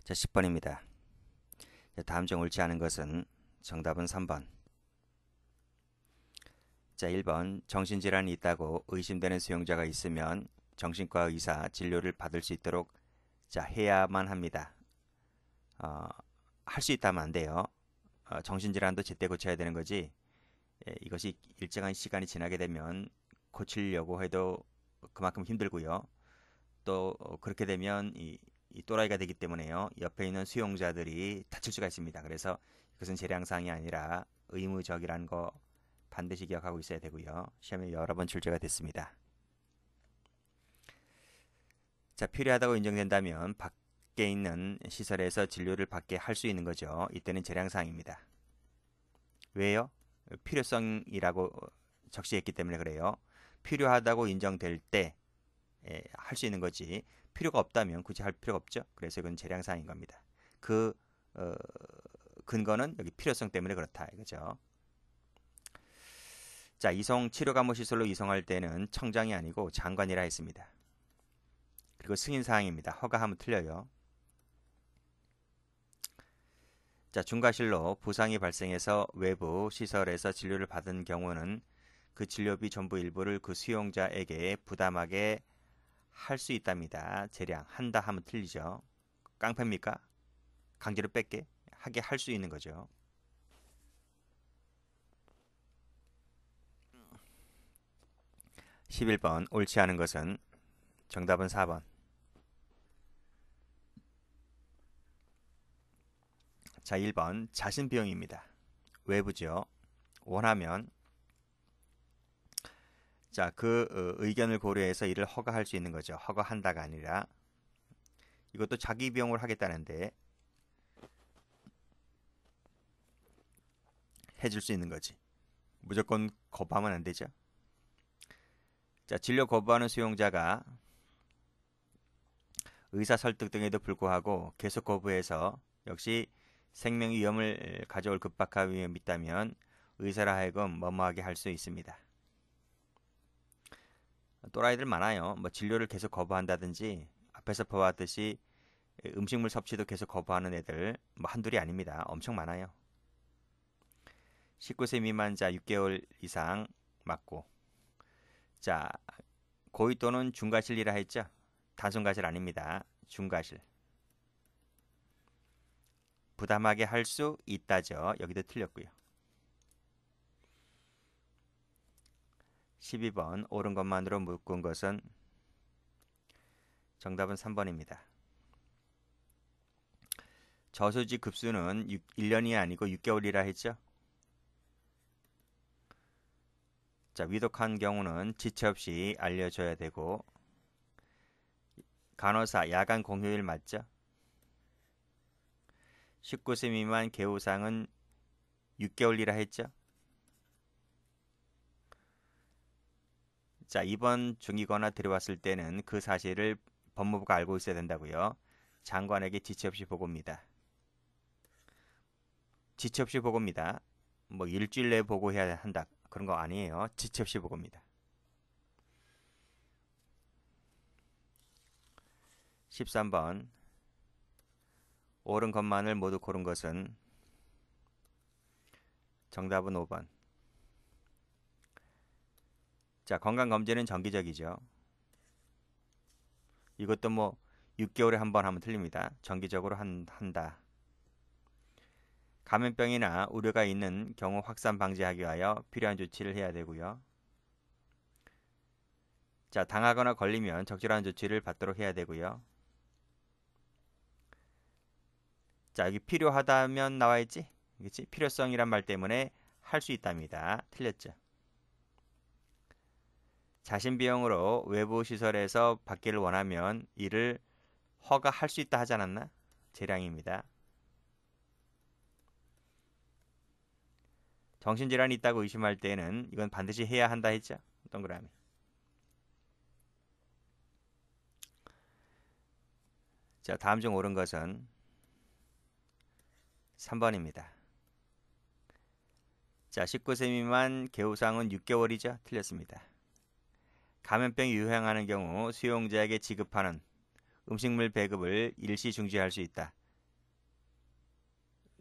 자, 10번입니다. 다음 중 옳지 않은 것은 정답은 3번. 자, 1번 정신질환이 있다고 의심되는 수용자가 있으면 정신과 의사 진료를 받을 수 있도록 해야만 합니다. 할 수 있다면 안 돼요. 정신질환도 제때 고쳐야 되는 거지. 이것이 일정한 시간이 지나게 되면 고치려고 해도 그만큼 힘들고요. 또 그렇게 되면 이 또라이가 되기 때문에요. 옆에 있는 수용자들이 다칠 수가 있습니다. 그래서 이것은 재량사항이 아니라 의무적이라는 거 반드시 기억하고 있어야 되고요. 시험에 여러 번 출제가 됐습니다. 자, 필요하다고 인정된다면 밖에 있는 시설에서 진료를 받게 할 수 있는 거죠. 이때는 재량사항입니다. 왜요? 필요성이라고 적시했기 때문에 그래요. 필요하다고 인정될 때 할 수 있는 거지. 필요가 없다면 굳이 할 필요가 없죠. 그래서 이건 재량사항인 겁니다. 그 근거는 여기 필요성 때문에 그렇다 이거죠. 자, 이송 치료감호시설로 이송할 때는 청장이 아니고 장관이라 했습니다. 그리고 승인사항입니다. 허가하면 틀려요. 자, 중과실로 부상이 발생해서 외부 시설에서 진료를 받은 경우는 그 진료비 전부 일부를 그 수용자에게 부담하게 할 수 있답니다. 재량 한다 하면 틀리죠. 깡패입니까? 강제로 뺏게 하게 할 수 있는 거죠. 11번 옳지 않은 것은 정답은 4번. 자, 1번 자신 비용입니다. 외부죠. 원하면 그 의견을 고려해서 이를 허가할 수 있는 거죠. 허가한다가 아니라 이것도 자기 비용으로 하겠다는데 해줄 수 있는 거지. 무조건 거부하면 안 되죠. 자, 진료 거부하는 수용자가 의사 설득 등에도 불구하고 계속 거부해서 역시 생명 위험을 가져올 급박한 위험이 있다면 의사라 하여금 머무하게 할 수 있습니다. 또라이들 많아요. 뭐 진료를 계속 거부한다든지 앞에서 보았듯이 음식물 섭취도 계속 거부하는 애들 뭐 한둘이 아닙니다. 엄청 많아요. 19세 미만자 6개월 이상 맞고. 자, 고의 또는 중과실이라 했죠. 단순과실 아닙니다. 중과실. 부담하게 할 수 있다죠. 여기도 틀렸고요. 12번 옳은 것만으로 묶은 것은 정답은 3번입니다. 저수지 급수는 1년이 아니고 6개월이라 했죠. 자, 위독한 경우는 지체 없이 알려줘야 되고 간호사 야간 공휴일 맞죠? 19세 미만 개우상은 6개월이라 했죠. 자, 이번 중이거나 들어왔을 때는 그 사실을 법무부가 알고 있어야 된다고요. 장관에게 지체 없이 보고입니다. 지체 없이 보고입니다. 뭐 일주일 내에 보고해야 한다. 그런 거 아니에요. 지체 없이 보고입니다. 13번 옳은 것만을 모두 고른 것은 정답은 5번. 자, 건강검진은 정기적이죠. 이것도 뭐 6개월에 한 번 하면 틀립니다. 정기적으로 한다. 감염병이나 우려가 있는 경우 확산 방지하기 위하여 필요한 조치를 해야 되고요. 자, 당하거나 걸리면 적절한 조치를 받도록 해야 되고요. 자, 여기 필요하다면 나와 있지? 그렇지? 필요성이란 말 때문에 할 수 있답니다. 틀렸죠. 자신 비용으로 외부 시설에서 받기를 원하면 이를 허가할 수 있다 하지 않았나? 재량입니다. 정신질환이 있다고 의심할 때는 이건 반드시 해야 한다 했죠. 동그라미. 자, 다음 중 옳은 것은 3번입니다. 자, 19세 미만 개우상은 6개월이죠. 틀렸습니다. 감염병이 유행하는 경우 수용자에게 지급하는 음식물 배급을 일시 중지할 수 있다.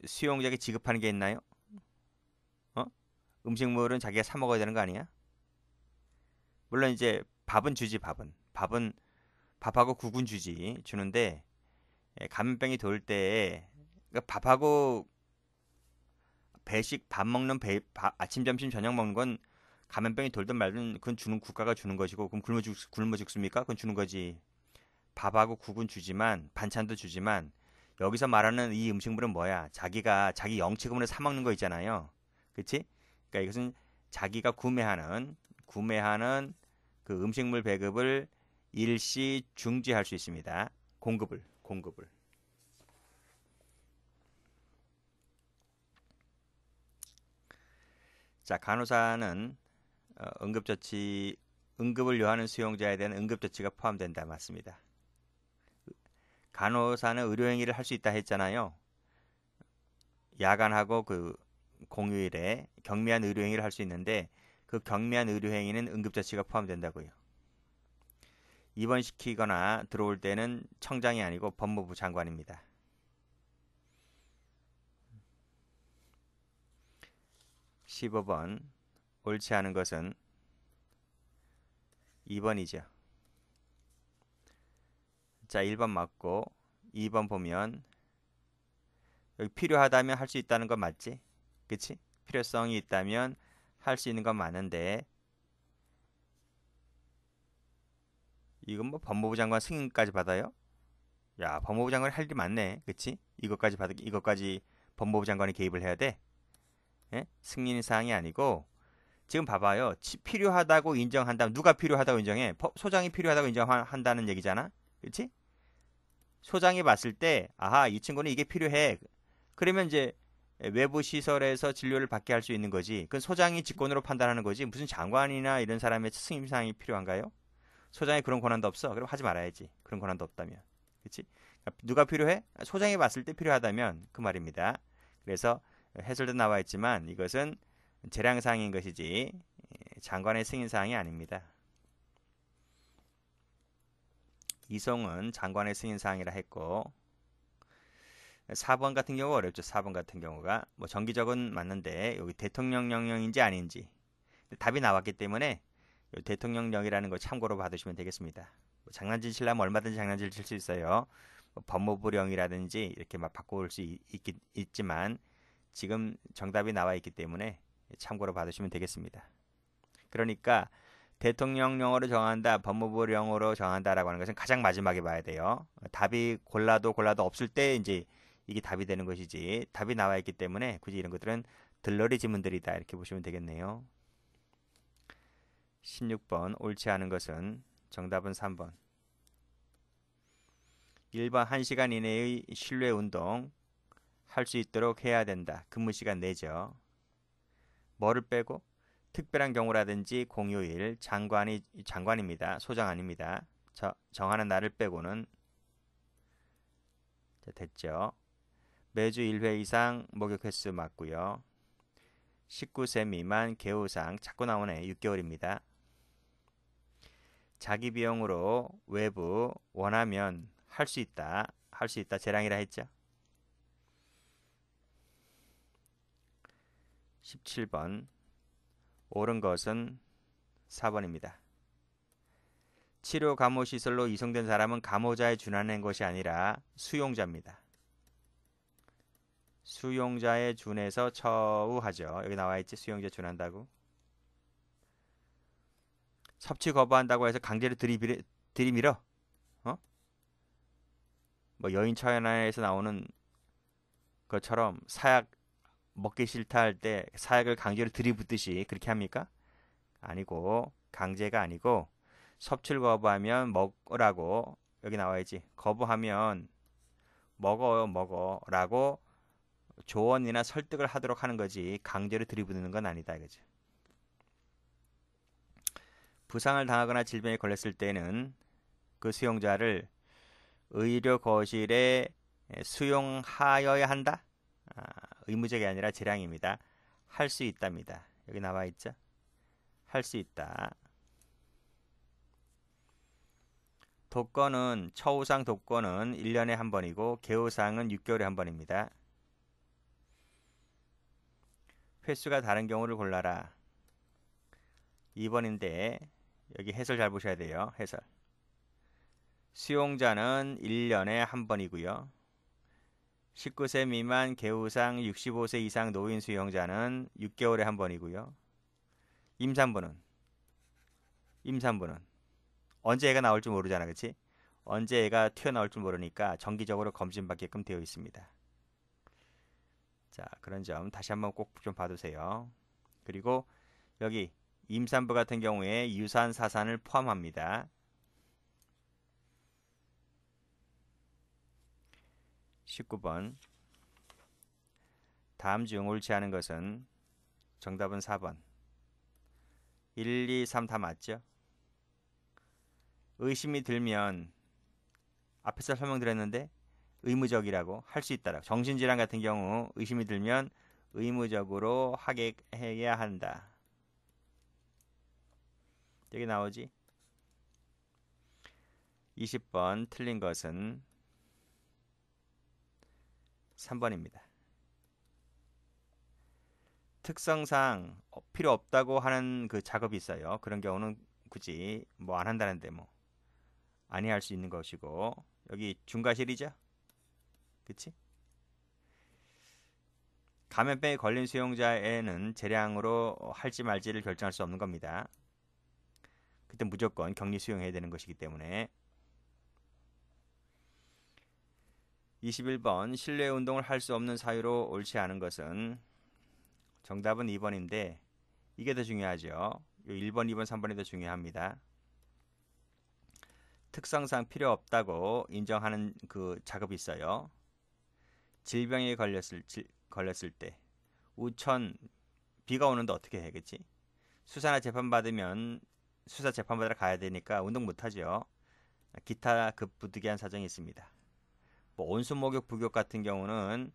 수용자에게 지급하는 게 있나요? 어? 음식물은 자기가 사 먹어야 되는 거 아니야? 물론 이제 밥은 주지, 밥은 밥하고 국은 주는데 감염병이 돌 때 그러니까 밥하고 배식 밥 먹는 아침 점심 저녁 먹는 건 감염병이 돌든 말든 그건 주는 국가가 주는 것이고 그럼 굶어 죽습니까? 그건 주는 거지. 밥하고 국은 주지만 반찬도 주지만 여기서 말하는 이 음식물은 뭐야? 자기가 자기 영치금으로 사 먹는 거 있잖아요. 그치? 그러니까 이것은 자기가 구매하는 그 음식물 배급을 일시 중지할 수 있습니다. 공급을. 자, 간호사는 응급을 요하는 수용자에 대한 응급조치가 포함된다. 맞습니다. 간호사는 의료행위를 할 수 있다 했잖아요. 야간하고 그 공휴일에 경미한 의료행위를 할 수 있는데 그 경미한 의료행위는 응급조치가 포함된다고요. 입원시키거나 들어올 때는 청장이 아니고 법무부 장관입니다. 15번 옳지 않은 것은 2번이죠. 자, 1번 맞고 2번 보면 여기 필요하다면 할 수 있다는 건 맞지? 그치? 필요성이 있다면 할 수 있는 건 맞는데 이건 뭐 법무부 장관 승인까지 받아요? 야, 법무부 장관이 할 일이 많네. 그치? 이것까지 법무부 장관이 개입을 해야 돼? 예? 승인 사항이 아니고 지금 봐봐요. 필요하다고 인정한다면 누가 필요하다고 인정해? 소장이 필요하다고 인정한다는 얘기잖아. 그치? 소장이 봤을 때 아하 이 친구는 이게 필요해. 그러면 이제 외부 시설에서 진료를 받게 할 수 있는 거지. 그건 소장이 직권으로 판단하는 거지. 무슨 장관이나 이런 사람의 승인 사항이 필요한가요? 소장이 그런 권한도 없어. 그럼 하지 말아야지. 그런 권한도 없다면. 그치? 누가 필요해? 소장이 봤을 때 필요하다면 그 말입니다. 그래서 해설도 나와 있지만 이것은 재량사항인 것이지 장관의 승인사항이 아닙니다. 이송은 장관의 승인사항이라 했고 4번 같은 경우가 어렵죠. 4번 같은 경우가 뭐 정기적은 맞는데 여기 대통령 명령인지 아닌지 답이 나왔기 때문에 대통령령이라는 거 참고로 받으시면 되겠습니다. 뭐 장난질 치려면 얼마든지 장난질 칠 수 있어요. 뭐 법무부령이라든지 이렇게 막 바꿀 수 있지만 지금 정답이 나와 있기 때문에 참고로 받으시면 되겠습니다. 그러니까 대통령령으로 정한다, 법무부령으로 정한다라고 하는 것은 가장 마지막에 봐야 돼요. 답이 골라도 없을 때 이제 이게 답이 되는 것이지 답이 나와 있기 때문에 굳이 이런 것들은 들러리 지문들이다 이렇게 보시면 되겠네요. 16번 옳지 않은 것은 정답은 3번. 1번 1시간 이내의 실내 운동 할 수 있도록 해야 된다. 근무 시간 내죠. 뭐를 빼고? 특별한 경우라든지 공휴일, 장관입니다. 소장 아닙니다. 정하는 날을 빼고는 됐죠. 매주 1회 이상 목욕 횟수 맞고요. 19세 미만 개우상 자꾸 나오네. 6개월입니다. 자기 비용으로 외부 원하면 할 수 있다. 재량이라 했죠. 17번 옳은 것은 4번입니다. 치료 감호 시설로 이송된 사람은 감호자에 준하는 것이 아니라 수용자입니다. 수용자에 준해서 처우하죠. 여기 나와 있지. 수용자에 준한다고. 섭취 거부한다고 해서 강제로 들이밀어. 뭐 여인 처연에서 나오는 것처럼 사약 먹기 싫다 할 때 사약을 강제로 들이붓듯이 그렇게 합니까? 아니고 강제가 아니고 섭취를 거부하면 먹으라고 여기 나와야지. 거부하면 먹어라고 조언이나 설득을 하도록 하는 거지 강제로 들이붓는 건 아니다 이거죠. 부상을 당하거나 질병에 걸렸을 때는 그 수용자를 의료 거실에 수용하여야 한다. 의무적이 아니라 재량입니다. 할 수 있답니다. 여기 나와 있죠. 할 수 있다. 처우상 독거는 1년에 한 번이고 개우상은 6개월에 한 번입니다. 횟수가 다른 경우를 골라라. 2번인데 여기 해설 잘 보셔야 돼요. 해설. 수용자는 1년에 한 번이고요. 19세 미만 개우상 65세 이상 노인 수용자는 6개월에 한 번이고요. 임산부는 언제 애가 나올지 모르잖아, 그치? 언제 애가 튀어나올 줄 모르니까 정기적으로 검진받게끔 되어 있습니다. 자, 그런 점 다시 한번 꼭 좀 봐두세요. 그리고 여기 임산부 같은 경우에 유산 사산을 포함합니다. 19번. 다음 중 옳지 않은 것은 정답은 4번. 1, 2, 3 다 맞죠? 의심이 들면 앞에서 설명드렸는데 의무적이라고 할 수 있다라고. 정신질환 같은 경우 의심이 들면 의무적으로 하게 해야 한다. 여기 나오지? 20번 틀린 것은 3번입니다. 특성상 필요 없다고 하는 그 작업이 있어요. 그런 경우는 굳이 뭐 안 한다는데 뭐 아니할 수 있는 것이고, 여기 중과실이죠? 그치? 감염병에 걸린 수용자에는 재량으로 할지 말지를 결정할 수 없는 겁니다. 그때 무조건 격리 수용해야 되는 것이기 때문에. 21번 실내 운동을 할 수 없는 사유로 옳지 않은 것은 정답은 2번인데 이게 더 중요하죠. 1번, 2번, 3번이 더 중요합니다. 특성상 필요 없다고 인정하는 그 작업이 있어요. 질병에 걸렸을 때 우천 비가 오는데 어떻게 해야겠지? 수사나 재판받으면 수사 재판받으러 가야 되니까 운동 못하죠. 기타 급부득이한 사정이 있습니다. 뭐 온수 목욕 부욕 같은 경우는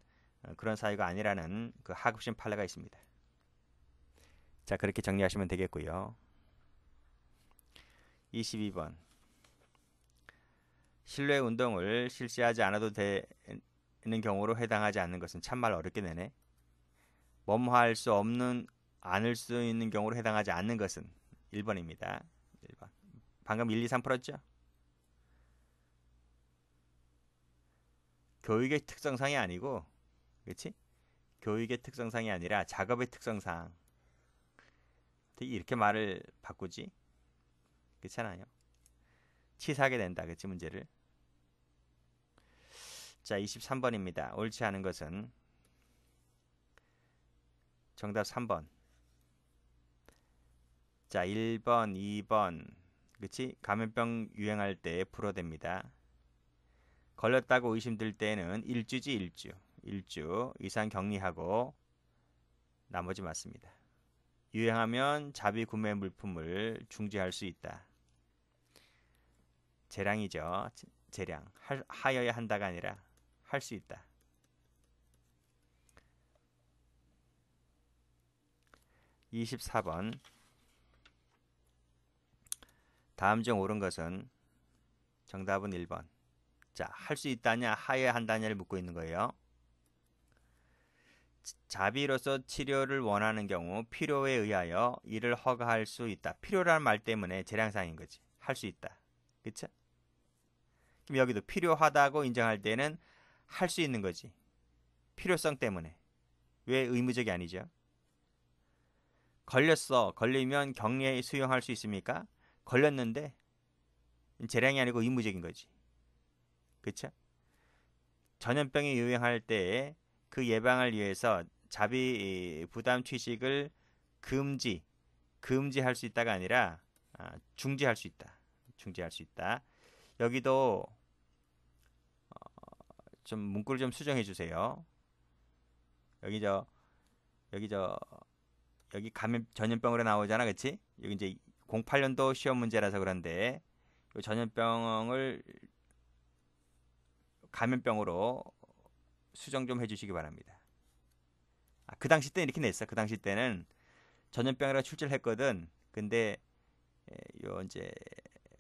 그런 사유가 아니라는 그 하급심 판례가 있습니다. 자, 그렇게 정리하시면 되겠고요. 22번. 실내 운동을 실시하지 않아도 되는 경우로 해당하지 않는 것은 참말 어렵게 되네. 몸할 수 없는 않을 수 있는 경우로 해당하지 않는 것은 1번입니다. 1번. 방금 1, 2, 3 풀었죠? 교육의 특성상이 아니고, 그렇지? 교육의 특성상이 아니라 작업의 특성상. 이렇게 말을 바꾸지? 그렇잖아요. 치사하게 된다, 그치? 문제를. 자, 23번입니다. 옳지 않은 것은 정답 3번. 자, 1번, 2번. 그치? 감염병 유행할 때 불어댑니다. 걸렸다고 의심될 때는 1주지 1주. 1주 이상 격리하고 나머지 맞습니다. 유행하면 자비 구매 물품을 중지할 수 있다. 재량이죠. 재량. 하여야 한다가 아니라 할 수 있다. 24번. 다음 중 옳은 것은 정답은 1번. 자, 할 수 있다냐 하여야 한다냐를 묻고 있는 거예요. 자비로서 치료를 원하는 경우 필요에 의하여 이를 허가할 수 있다. 필요라는 말 때문에 재량상인 거지. 할 수 있다. 그쵸? 그럼 여기도 필요하다고 인정할 때는 할 수 있는 거지. 필요성 때문에. 왜 의무적이 아니죠? 걸리면 격리에 수용할 수 있습니까? 걸렸는데 재량이 아니고 의무적인 거지. 그쵸? 전염병이 유행할 때 그 예방을 위해서 자비 부담 취식을 금지할 수 있다가 아니라 중지할 수 있다. 중지할 수 있다. 여기도 좀 문구를 좀 수정해 주세요. 여기 전염병으로 나오잖아, 그렇지? 여기 이제 08년도 시험 문제라서 그런데 전염병을 감염병으로 수정 좀 해주시기 바랍니다. 그 당시 때 이렇게 냈어. 그 당시 때는 전염병이라고 출제를 했거든. 근데 요 이제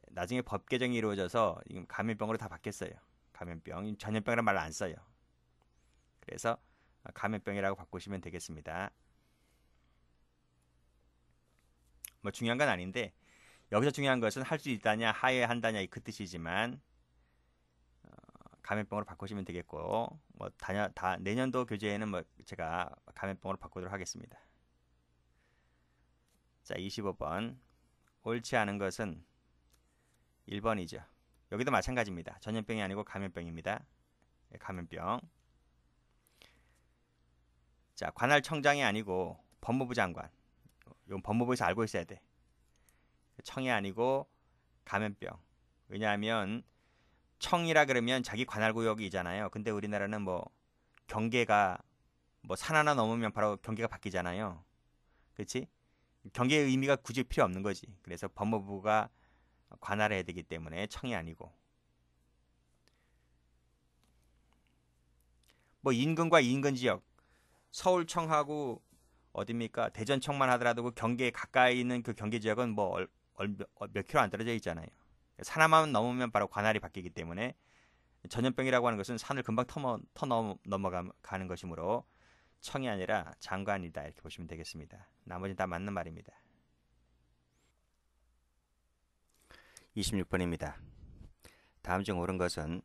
나중에 법 개정이 이루어져서 감염병으로 다 바뀌었어요. 감염병, 전염병이라는 말을 안 써요. 그래서 감염병이라고 바꾸시면 되겠습니다. 뭐 중요한 건 아닌데 여기서 중요한 것은 할 수 있다냐 하여야 한다냐 그 뜻이지만 감염병으로 바꾸시면 되겠고 뭐 내년도 교재에는 뭐 제가 감염병으로 바꾸도록 하겠습니다. 자, 25번 옳지 않은 것은 1번이죠. 여기도 마찬가지입니다. 전염병이 아니고 감염병입니다. 감염병. 자, 관할청장이 아니고 법무부 장관. 이건 법무부에서 알고 있어야 돼. 청이 아니고 감염병. 왜냐하면 청이라 그러면 자기 관할구역이잖아요. 근데 우리나라는 뭐 경계가 뭐 산 하나 넘으면 바로 경계가 바뀌잖아요. 그렇지? 경계의 의미가 굳이 필요 없는 거지. 그래서 법무부가 관할해야 되기 때문에 청이 아니고 뭐 인근과 인근 지역 서울청하고 어딥니까? 대전청만 하더라도 그 경계에 가까이 있는 그 경계 지역은 뭐 몇 킬로 안 떨어져 있잖아요. 산 하나만 넘으면 바로 관할이 바뀌기 때문에 전염병이라고 하는 것은 산을 금방 넘어가는 것이므로 청이 아니라 장관이다 이렇게 보시면 되겠습니다. 나머지는 다 맞는 말입니다. 26번입니다. 다음 중 옳은 것은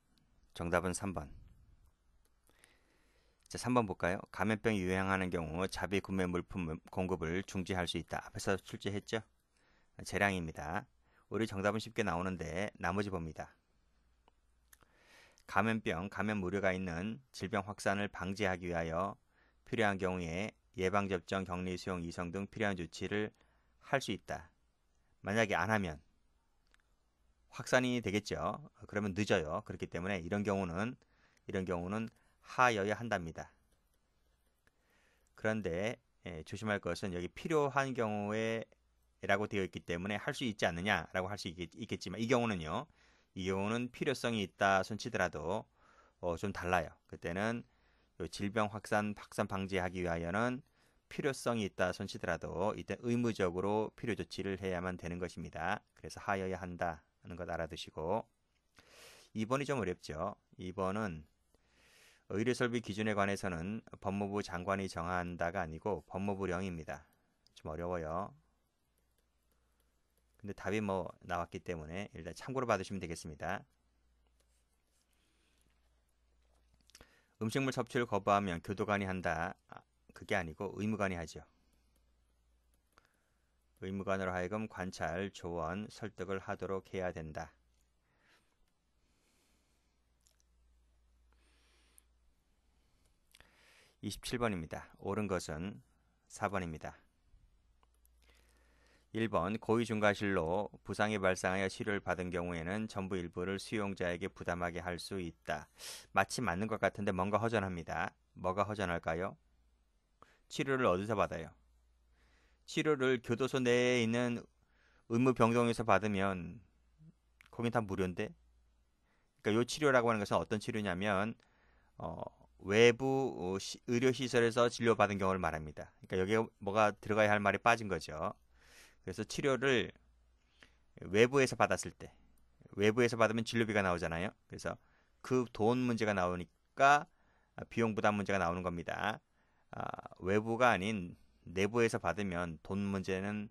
정답은 3번. 자, 3번 볼까요? 감염병이 유행하는 경우 자비 구매 물품 공급을 중지할 수 있다. 앞에서 출제했죠? 재량입니다. 우리 정답은 쉽게 나오는데 나머지 봅니다. 감염 우려가 있는 질병 확산을 방지하기 위하여 필요한 경우에 예방접종, 격리 수용, 이송 등 필요한 조치를 할 수 있다. 만약에 안 하면 확산이 되겠죠. 그러면 늦어요. 그렇기 때문에 이런 경우는 하여야 한답니다. 그런데 조심할 것은 여기 필요한 경우에 라고 되어 있기 때문에 할 수 있지 않느냐라고 할 수 있겠지만 이 경우는 필요성이 있다 손치더라도 좀 달라요. 그때는 질병 확산 방지하기 위하여는 필요성이 있다 손치더라도 이때 의무적으로 필요 조치를 해야만 되는 것입니다. 그래서 하여야 한다는 것 알아두시고 2번이 좀 어렵죠. 2번은 의료설비 기준에 관해서는 법무부 장관이 정한다가 아니고 법무부령입니다. 좀 어려워요. 근데 답이 뭐 나왔기 때문에 일단 참고로 받으시면 되겠습니다. 음식물 섭취를 거부하면 교도관이 한다. 그게 아니고 의무관이 하죠. 의무관으로 하여금 관찰, 조언, 설득을 하도록 해야 된다. 27번입니다. 옳은 것은 4번입니다. 1번 고의중과실로 부상이 발생하여 치료를 받은 경우에는 전부 일부를 수용자에게 부담하게 할 수 있다. 마치 맞는 것 같은데 뭔가 허전합니다. 뭐가 허전할까요? 치료를 어디서 받아요? 치료를 교도소 내에 있는 의무병동에서 받으면 거긴 다 무료인데? 그러니까 이 치료라고 하는 것은 어떤 치료냐면 외부 의료시설에서 진료받은 경우를 말합니다. 그러니까 여기에 뭐가 들어가야 할 말이 빠진 거죠. 그래서 치료를 외부에서 받았을 때 외부에서 받으면 진료비가 나오잖아요. 그래서 그 돈 문제가 나오니까 비용 부담 문제가 나오는 겁니다. 외부가 아닌 내부에서 받으면 돈 문제는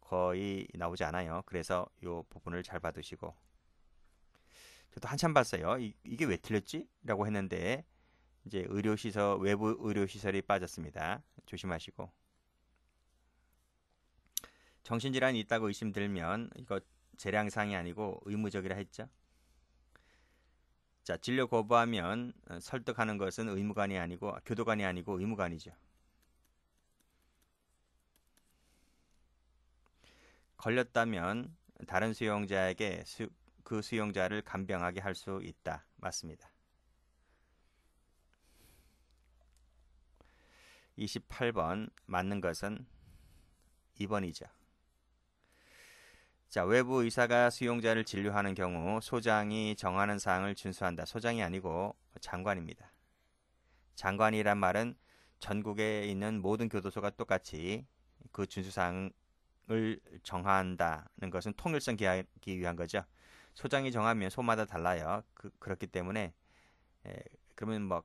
거의 나오지 않아요. 그래서 이 부분을 잘 봐두시고 저도 한참 봤어요. 이게 왜 틀렸지? 라고 했는데 이제 외부 의료시설이 빠졌습니다. 조심하시고 정신질환이 있다고 의심들면 이거 재량상이 아니고 의무적이라 했죠. 자, 진료 거부하면 설득하는 것은 의무관이 아니고 교도관이 아니고 의무관이죠. 걸렸다면 다른 수용자에게 그 수용자를 간병하게 할 수 있다. 맞습니다. 28번 맞는 것은 2번이죠. 자, 외부 의사가 수용자를 진료하는 경우 소장이 정하는 사항을 준수한다. 소장이 아니고 장관입니다. 장관이란 말은 전국에 있는 모든 교도소가 똑같이 그 준수사항을 정한다는 것은 통일성 기하기 위한 거죠. 소장이 정하면 소마다 달라요. 그렇기 때문에 그러면 뭐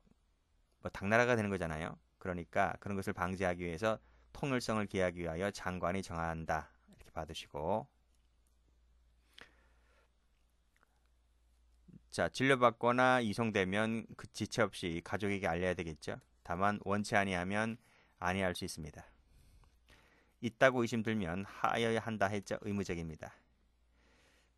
당나라가 되는 거잖아요. 그러니까 그런 것을 방지하기 위해서 통일성을 기하기 위하여 장관이 정한다. 이렇게 봐두시고, 자, 진료받거나 이송되면 그 지체 없이 가족에게 알려야 되겠죠. 다만 원치 아니하면 아니할 수 있습니다. 있다고 의심 들면 하여야 한다 했죠. 의무적입니다.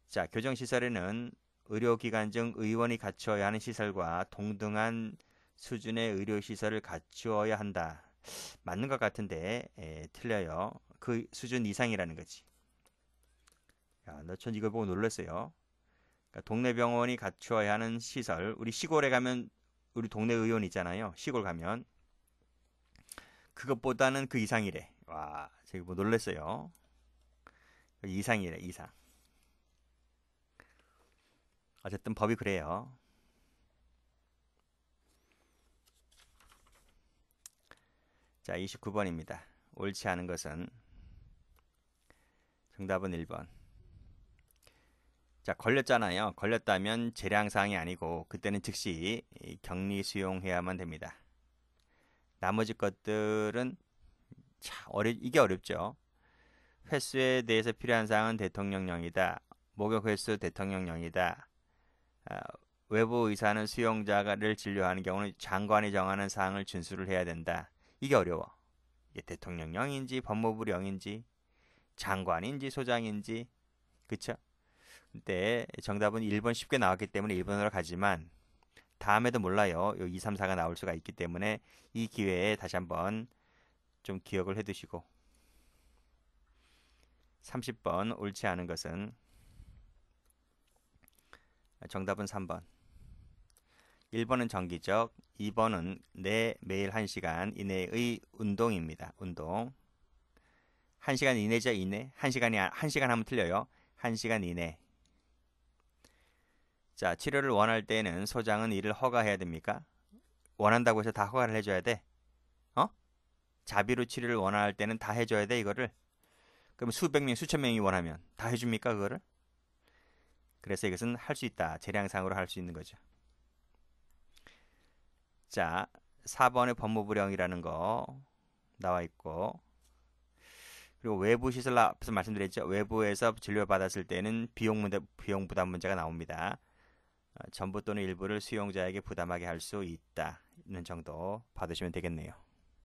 자, 교정시설에는 의료기관 중 의원이 갖추어야 하는 시설과 동등한 수준의 의료시설을 갖추어야 한다. 맞는 것 같은데 틀려요. 그 수준 이상이라는 거지. 야, 전 이걸 보고 놀랐어요. 그러니까 동네 병원이 갖추어야 하는 시설. 우리 시골에 가면 우리 동네 의원 있잖아요. 시골 가면 그것보다는 그 이상이래. 와, 제가 뭐 놀랐어요. 이상이래, 이상. 어쨌든 법이 그래요. 자, 29번입니다. 옳지 않은 것은 정답은 1번. 자, 걸렸잖아요. 걸렸다면 재량사항이 아니고 그때는 즉시 격리 수용해야만 됩니다. 나머지 것들은 이게 어렵죠. 횟수에 대해서 필요한 사항은 대통령령이다. 목욕 횟수 대통령령이다. 외부 의사는 수용자를 진료하는 경우는 장관이 정하는 사항을 준수를 해야 된다. 이게 어려워. 이게 대통령령인지 법무부령인지 장관인지 소장인지, 그쵸? 근데 정답은 1번 쉽게 나왔기 때문에 1번으로 가지만 다음에도 몰라요. 2, 3, 4가 나올 수가 있기 때문에 이 기회에 다시 한번 좀 기억을 해 두시고, 30번 옳지 않은 것은 정답은 3번. 1번은 정기적, 2번은 매일 1시간 이내의 운동입니다. 운동. 1시간 이내죠, 이내. 1시간 하면 틀려요. 1시간 이내. 자, 치료를 원할 때는 소장은 이를 허가해야 됩니까? 원한다고 해서 다 허가를 해줘야 돼? 자비로 치료를 원할 때는 다 해줘야 돼, 이거를? 그럼 수백 명, 수천 명이 원하면 다 해줍니까, 그거를? 그래서 이것은 할 수 있다. 재량상으로 할 수 있는 거죠. 자, 4번의 법무부령이라는 거 나와 있고, 그리고 외부 시설 앞에서 말씀드렸죠. 외부에서 진료받았을 때는 비용 부담 문제가 나옵니다. 전부 또는 일부를 수용자에게 부담하게 할 수 있다는 정도 받으시면 되겠네요.